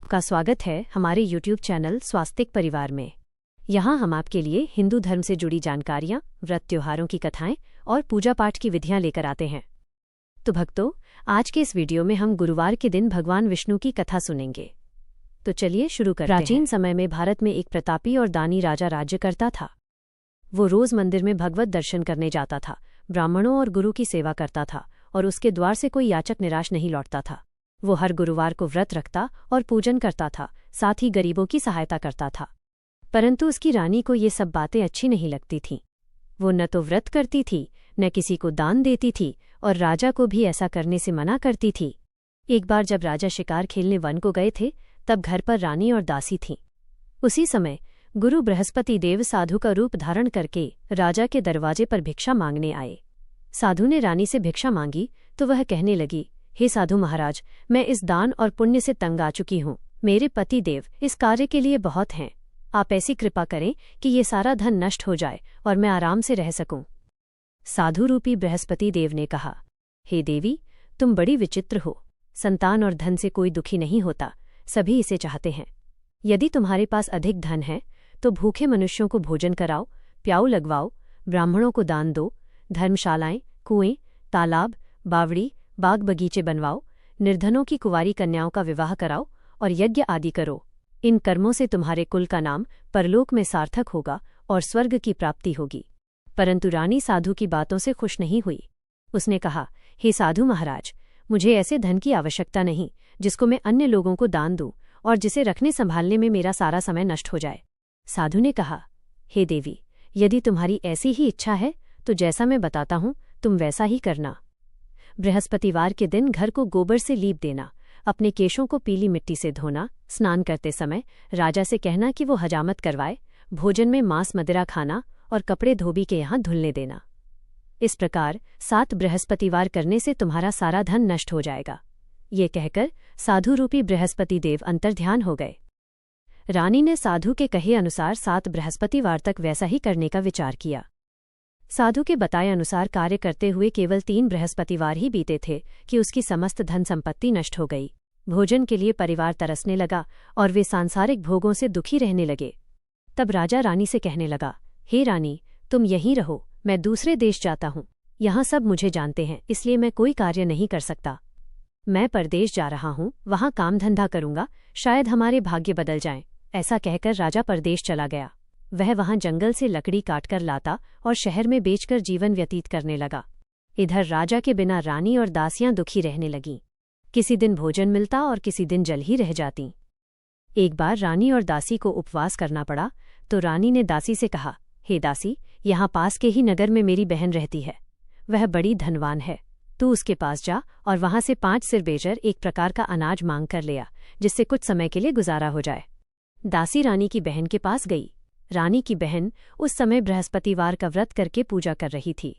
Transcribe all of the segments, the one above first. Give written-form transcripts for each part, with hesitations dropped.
आपका स्वागत है हमारे YouTube चैनल स्वास्तिक परिवार में। यहाँ हम आपके लिए हिंदू धर्म से जुड़ी जानकारियाँ, व्रत त्योहारों की कथाएं और पूजा पाठ की विधियाँ लेकर आते हैं। तो भक्तों, आज के इस वीडियो में हम गुरुवार के दिन भगवान विष्णु की कथा सुनेंगे। तो चलिए शुरू करते हैं। प्राचीन समय में भारत में एक प्रतापी और दानी राजा राज्य करता था। वो रोज मंदिर में भगवत दर्शन करने जाता था, ब्राह्मणों और गुरु की सेवा करता था और उसके द्वार से कोई याचक निराश नहीं लौटता था। वो हर गुरुवार को व्रत रखता और पूजन करता था, साथ ही गरीबों की सहायता करता था। परंतु उसकी रानी को ये सब बातें अच्छी नहीं लगती थीं। वो न तो व्रत करती थी, न किसी को दान देती थी और राजा को भी ऐसा करने से मना करती थी। एक बार जब राजा शिकार खेलने वन को गए थे, तब घर पर रानी और दासी थीं। उसी समय गुरु बृहस्पति देव साधु का रूप धारण करके राजा के दरवाजे पर भिक्षा मांगने आए। साधु ने रानी से भिक्षा मांगी तो वह कहने लगी, हे साधु महाराज, मैं इस दान और पुण्य से तंग आ चुकी हूँ। मेरे पति देव इस कार्य के लिए बहुत हैं। आप ऐसी कृपा करें कि ये सारा धन नष्ट हो जाए और मैं आराम से रह सकूं। साधु रूपी बृहस्पति देव ने कहा, हे देवी, तुम बड़ी विचित्र हो। संतान और धन से कोई दुखी नहीं होता, सभी इसे चाहते हैं। यदि तुम्हारे पास अधिक धन है तो भूखे मनुष्यों को भोजन कराओ, प्याऊ लगवाओ, ब्राह्मणों को दान दो, धर्मशालाएं, कुएं, तालाब, बावड़ी, बाग बगीचे बनवाओ, निर्धनों की कुंवारी कन्याओं का विवाह कराओ और यज्ञ आदि करो। इन कर्मों से तुम्हारे कुल का नाम परलोक में सार्थक होगा और स्वर्ग की प्राप्ति होगी। परंतु रानी साधु की बातों से खुश नहीं हुई। उसने कहा, हे साधु महाराज, मुझे ऐसे धन की आवश्यकता नहीं जिसको मैं अन्य लोगों को दान दूं और जिसे रखने संभालने में मेरा सारा समय नष्ट हो जाए। साधु ने कहा, हे देवी, यदि तुम्हारी ऐसी ही इच्छा है तो जैसा मैं बताता हूं तुम वैसा ही करना। बृहस्पतिवार के दिन घर को गोबर से लीप देना, अपने केशों को पीली मिट्टी से धोना, स्नान करते समय राजा से कहना कि वो हजामत करवाए, भोजन में मांस मदिरा खाना और कपड़े धोबी के यहाँ धुलने देना। इस प्रकार 7 बृहस्पतिवार करने से तुम्हारा सारा धन नष्ट हो जाएगा। ये कहकर साधु रूपी बृहस्पति देव अंतर्ध्यान हो गए। रानी ने साधु के कहे अनुसार 7 बृहस्पतिवार तक वैसा ही करने का विचार किया। साधु के बताए अनुसार कार्य करते हुए केवल 3 बृहस्पतिवार ही बीते थे कि उसकी समस्त धन संपत्ति नष्ट हो गई। भोजन के लिए परिवार तरसने लगा और वे सांसारिक भोगों से दुखी रहने लगे। तब राजा रानी से कहने लगा, हे रानी, तुम यहीं रहो, मैं दूसरे देश जाता हूँ। यहाँ सब मुझे जानते हैं, इसलिए मैं कोई कार्य नहीं कर सकता। मैं परदेश जा रहा हूँ, वहाँ काम धंधा करूँगा, शायद हमारे भाग्य बदल जाएं। ऐसा कहकर राजा परदेश चला गया। वह वहां जंगल से लकड़ी काटकर लाता और शहर में बेचकर जीवन व्यतीत करने लगा। इधर राजा के बिना रानी और दासियां दुखी रहने लगीं। किसी दिन भोजन मिलता और किसी दिन जल ही रह जातीं। एक बार रानी और दासी को उपवास करना पड़ा तो रानी ने दासी से कहा, हे दासी, यहाँ पास के ही नगर में मेरी बहन रहती है। वह बड़ी धनवान है। तू उसके पास जा और वहां से 5 सिर बेजर एक प्रकार का अनाज मांग कर ले आ, जिससे कुछ समय के लिए गुजारा हो जाए। दासी रानी की बहन के पास गई। रानी की बहन उस समय बृहस्पतिवार का व्रत करके पूजा कर रही थी।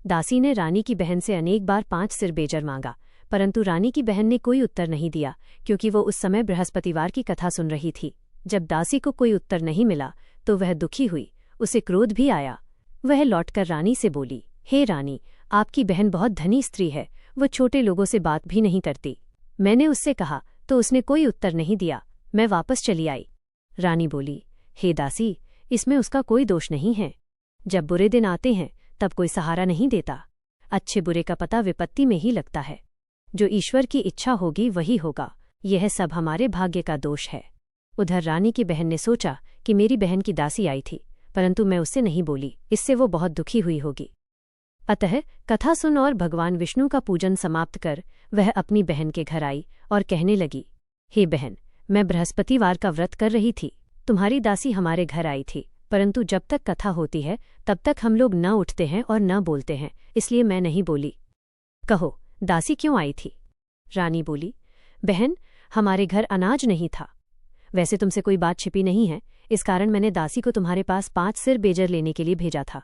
दासी ने रानी की बहन से अनेक बार 5 सिर बेजर मांगा, परंतु रानी की बहन ने कोई उत्तर नहीं दिया, क्योंकि वो उस समय बृहस्पतिवार की कथा सुन रही थी। जब दासी को कोई उत्तर नहीं मिला तो वह दुखी हुई, उसे क्रोध भी आया। वह लौटकर रानी से बोली, हे रानी, आपकी बहन बहुत धनी स्त्री है, वो छोटे लोगों से बात भी नहीं करती। मैंने उससे कहा तो उसने कोई उत्तर नहीं दिया, मैं वापस चली आई। रानी बोली, हे दासी, इसमें उसका कोई दोष नहीं है। जब बुरे दिन आते हैं तब कोई सहारा नहीं देता। अच्छे बुरे का पता विपत्ति में ही लगता है। जो ईश्वर की इच्छा होगी वही होगा। यह सब हमारे भाग्य का दोष है। उधर रानी की बहन ने सोचा कि मेरी बहन की दासी आई थी, परंतु मैं उससे नहीं बोली, इससे वो बहुत दुखी हुई होगी। अतः कथा सुन और भगवान विष्णु का पूजन समाप्त कर वह अपनी बहन के घर आई और कहने लगी, हे बहन, मैं बृहस्पतिवार का व्रत कर रही थी। तुम्हारी दासी हमारे घर आई थी, परंतु जब तक कथा होती है तब तक हम लोग न उठते हैं और न बोलते हैं, इसलिए मैं नहीं बोली। कहो, दासी क्यों आई थी? रानी बोली, बहन, हमारे घर अनाज नहीं था। वैसे तुमसे कोई बात छिपी नहीं है, इस कारण मैंने दासी को तुम्हारे पास 5 सिर बेजर लेने के लिए भेजा था।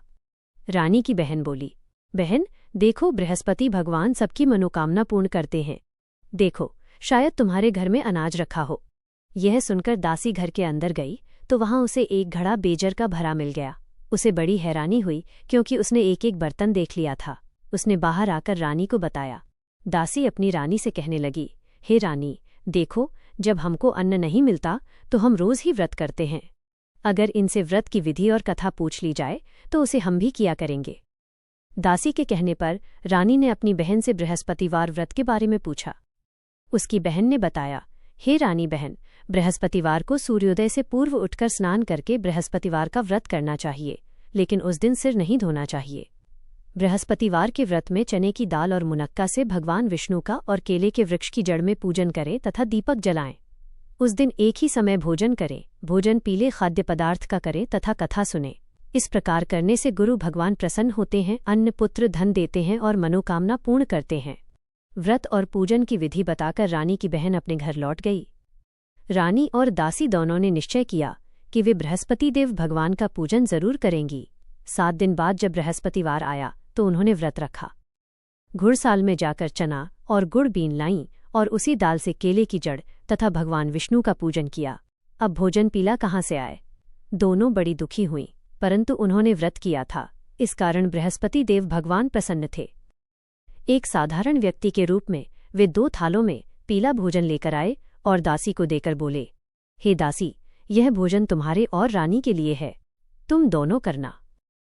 रानी की बहन बोली, बहन, देखो, बृहस्पति भगवान सबकी मनोकामना पूर्ण करते हैं। देखो, शायद तुम्हारे घर में अनाज रखा हो। यह सुनकर दासी घर के अंदर गई तो वहां उसे एक घड़ा बेजर का भरा मिल गया। उसे बड़ी हैरानी हुई, क्योंकि उसने एक एक बर्तन देख लिया था। उसने बाहर आकर रानी को बताया। दासी अपनी रानी से कहने लगी, हे रानी, देखो, जब हमको अन्न नहीं मिलता तो हम रोज ही व्रत करते हैं। अगर इनसे व्रत की विधि और कथा पूछ ली जाए तो उसे हम भी किया करेंगे। दासी के कहने पर रानी ने अपनी बहन से बृहस्पतिवार व्रत के बारे में पूछा। उसकी बहन ने बताया, हे रानी बहन, बृहस्पतिवार को सूर्योदय से पूर्व उठकर स्नान करके बृहस्पतिवार का व्रत करना चाहिए, लेकिन उस दिन सिर नहीं धोना चाहिए। बृहस्पतिवार के व्रत में चने की दाल और मुनक्का से भगवान विष्णु का और केले के वृक्ष की जड़ में पूजन करें तथा दीपक जलाएं। उस दिन एक ही समय भोजन करें। भोजन पीले खाद्य पदार्थ का करें तथा कथा सुनें। इस प्रकार करने से गुरु भगवान प्रसन्न होते हैं, अन्न पुत्र धन देते हैं और मनोकामना पूर्ण करते हैं। व्रत और पूजन की विधि बताकर रानी की बहन अपने घर लौट गई। रानी और दासी दोनों ने निश्चय किया कि वे बृहस्पति देव भगवान का पूजन जरूर करेंगी। 7 दिन बाद जब बृहस्पतिवार आया तो उन्होंने व्रत रखा। घुड़साल में जाकर चना और गुड़ बीन लाईं और उसी दाल से केले की जड़ तथा भगवान विष्णु का पूजन किया। अब भोजन पीला कहाँ से आए? दोनों बड़ी दुखी हुईं, परंतु उन्होंने व्रत किया था, इस कारण बृहस्पति देव भगवान प्रसन्न थे। एक साधारण व्यक्ति के रूप में वे 2 थालों में पीला भोजन लेकर आए और दासी को देकर बोले, हे दासी, यह भोजन तुम्हारे और रानी के लिए है, तुम दोनों करना।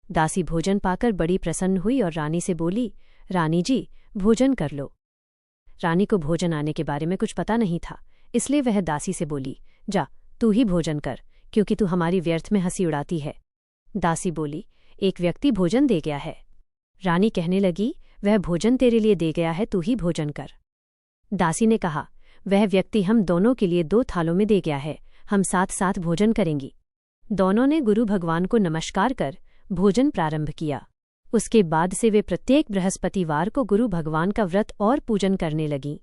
दासी भोजन पाकर बड़ी प्रसन्न हुई और रानी से बोली, रानी जी, भोजन कर लो। रानी को भोजन आने के बारे में कुछ पता नहीं था, इसलिए वह दासी से बोली, जा तू ही भोजन कर, क्योंकि तू हमारी व्यर्थ में हंसी उड़ाती है। दासी बोली, एक व्यक्ति भोजन दे गया है। रानी कहने लगी, वह भोजन तेरे लिए दे गया है, तू ही भोजन कर। दासी ने कहा, वह व्यक्ति हम दोनों के लिए 2 थालों में दे गया है, हम साथ साथ भोजन करेंगी। दोनों ने गुरु भगवान को नमस्कार कर भोजन प्रारंभ किया। उसके बाद से वे प्रत्येक बृहस्पतिवार को गुरु भगवान का व्रत और पूजन करने लगीं।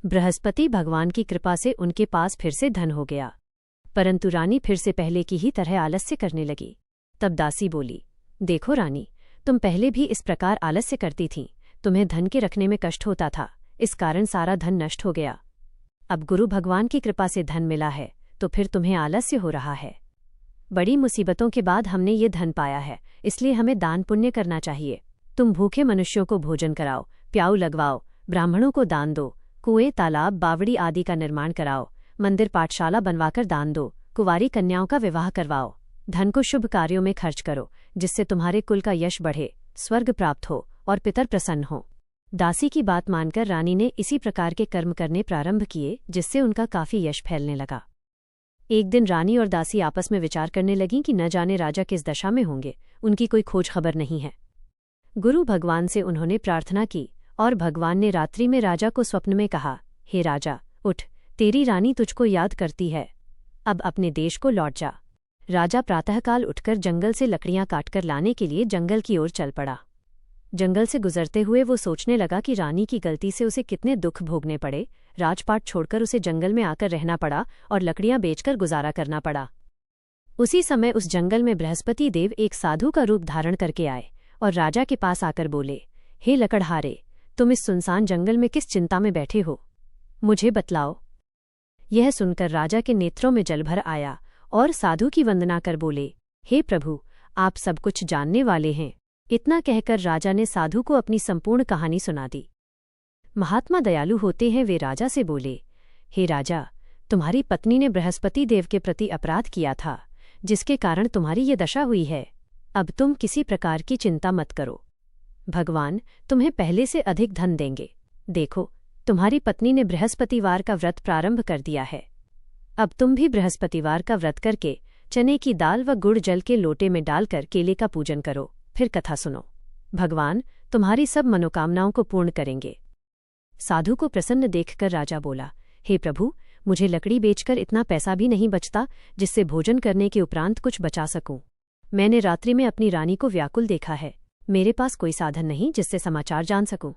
बृहस्पति भगवान की कृपा से उनके पास फिर से धन हो गया, परंतु रानी फिर से पहले की ही तरह आलस्य करने लगी। तब दासी बोली, देखो रानी, तुम पहले भी इस प्रकार आलस्य करती थीं, तुम्हें धन के रखने में कष्ट होता था, इस कारण सारा धन नष्ट हो गया। अब गुरु भगवान की कृपा से धन मिला है तो फिर तुम्हें आलस्य हो रहा है। बड़ी मुसीबतों के बाद हमने ये धन पाया है, इसलिए हमें दान पुण्य करना चाहिए। तुम भूखे मनुष्यों को भोजन कराओ, प्याऊ लगवाओ, ब्राह्मणों को दान दो, कुएं, तालाब, बावड़ी आदि का निर्माण कराओ, मंदिर पाठशाला बनवाकर दान दो, कुंवारी कन्याओं का विवाह करवाओ। धन को शुभ कार्यों में खर्च करो, जिससे तुम्हारे कुल का यश बढ़े, स्वर्ग प्राप्त हो और पितर प्रसन्न हो। दासी की बात मानकर रानी ने इसी प्रकार के कर्म करने प्रारंभ किए, जिससे उनका काफी यश फैलने लगा। एक दिन रानी और दासी आपस में विचार करने लगीं कि न जाने राजा किस दशा में होंगे, उनकी कोई खोज खबर नहीं है। गुरु भगवान से उन्होंने प्रार्थना की और भगवान ने रात्रि में राजा को स्वप्न में कहा, हे राजा, उठ, तेरी रानी तुझको याद करती है, अब अपने देश को लौट जा। राजा प्रातःकाल उठकर जंगल से लकड़ियां काटकर लाने के लिए जंगल की ओर चल पड़ा। जंगल से गुजरते हुए वो सोचने लगा कि रानी की गलती से उसे कितने दुख भोगने पड़े। राजपाट छोड़कर उसे जंगल में आकर रहना पड़ा और लकड़ियां बेचकर गुजारा करना पड़ा। उसी समय उस जंगल में बृहस्पति देव एक साधु का रूप धारण करके आए और राजा के पास आकर बोले, हे लकड़हारे, तुम इस सुनसान जंगल में किस चिंता में बैठे हो, मुझे बतलाओ। यह सुनकर राजा के नेत्रों में जल भर आया और साधु की वंदना कर बोले, हे प्रभु, आप सब कुछ जानने वाले हैं। इतना कहकर राजा ने साधु को अपनी संपूर्ण कहानी सुना दी। महात्मा दयालु होते हैं, वे राजा से बोले, हे राजा, तुम्हारी पत्नी ने बृहस्पति देव के प्रति अपराध किया था, जिसके कारण तुम्हारी ये दशा हुई है। अब तुम किसी प्रकार की चिंता मत करो, भगवान तुम्हें पहले से अधिक धन देंगे। देखो, तुम्हारी पत्नी ने बृहस्पतिवार का व्रत प्रारंभ कर दिया है। अब तुम भी बृहस्पतिवार का व्रत करके चने की दाल व गुड़ जल के लोटे में डालकर केले का पूजन करो, फिर कथा सुनो। भगवान तुम्हारी सब मनोकामनाओं को पूर्ण करेंगे। साधु को प्रसन्न देखकर राजा बोला, हे प्रभु, मुझे लकड़ी बेचकर इतना पैसा भी नहीं बचता जिससे भोजन करने के उपरांत कुछ बचा सकूं। मैंने रात्रि में अपनी रानी को व्याकुल देखा है, मेरे पास कोई साधन नहीं जिससे समाचार जान सकूं।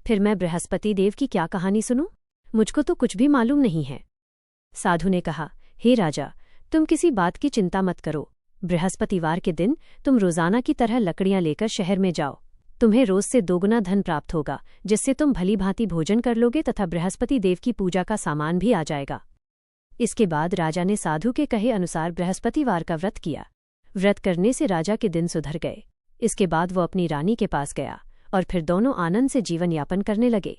फिर मैं बृहस्पति देव की क्या कहानी सुनूं? मुझको तो कुछ भी मालूम नहीं है। साधु ने कहा, हे राजा, तुम किसी बात की चिंता मत करो। बृहस्पतिवार के दिन तुम रोजाना की तरह लकड़ियां लेकर शहर में जाओ। तुम्हें रोज से 2 गुना धन प्राप्त होगा, जिससे तुम भली भांति भोजन कर लोगे तथा बृहस्पति देव की पूजा का सामान भी आ जाएगा। इसके बाद राजा ने साधु के कहे अनुसार बृहस्पतिवार का व्रत किया। व्रत करने से राजा के दिन सुधर गए। इसके बाद वो अपनी रानी के पास गया और फिर दोनों आनंद से जीवन यापन करने लगे।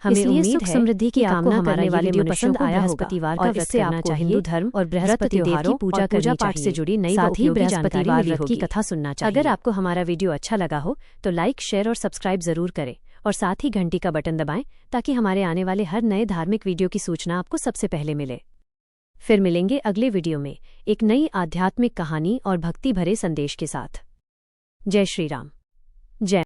हमें इसलिए उम्मीद सुख है समृद्धि की कि आपको कामना हमारा करने ये वाले वीडियो मनुष्यों पसंद को आया होगा बृहस्पतिवार का और व्रत इससे करना आपको चाहिए हिंदू धर्म और बृहस्पति देव की पूजा करनी पाठ से चाहिए। जुड़ी नई व साथ ही उपयोगी जानकारी बृहस्पतिवार मिली व्रत की होगी। कथा सुनना चाहिए। अगर आपको हमारा वीडियो अच्छा लगा हो तो लाइक, शेयर और सब्सक्राइब जरूर करें और साथ ही घंटी का बटन दबाएं ताकि हमारे आने वाले हर नए धार्मिक वीडियो की सूचना आपको सबसे पहले मिले। फिर मिलेंगे अगले वीडियो में एक नई आध्यात्मिक कहानी और भक्ति भरे संदेश के साथ। जय श्री राम। जय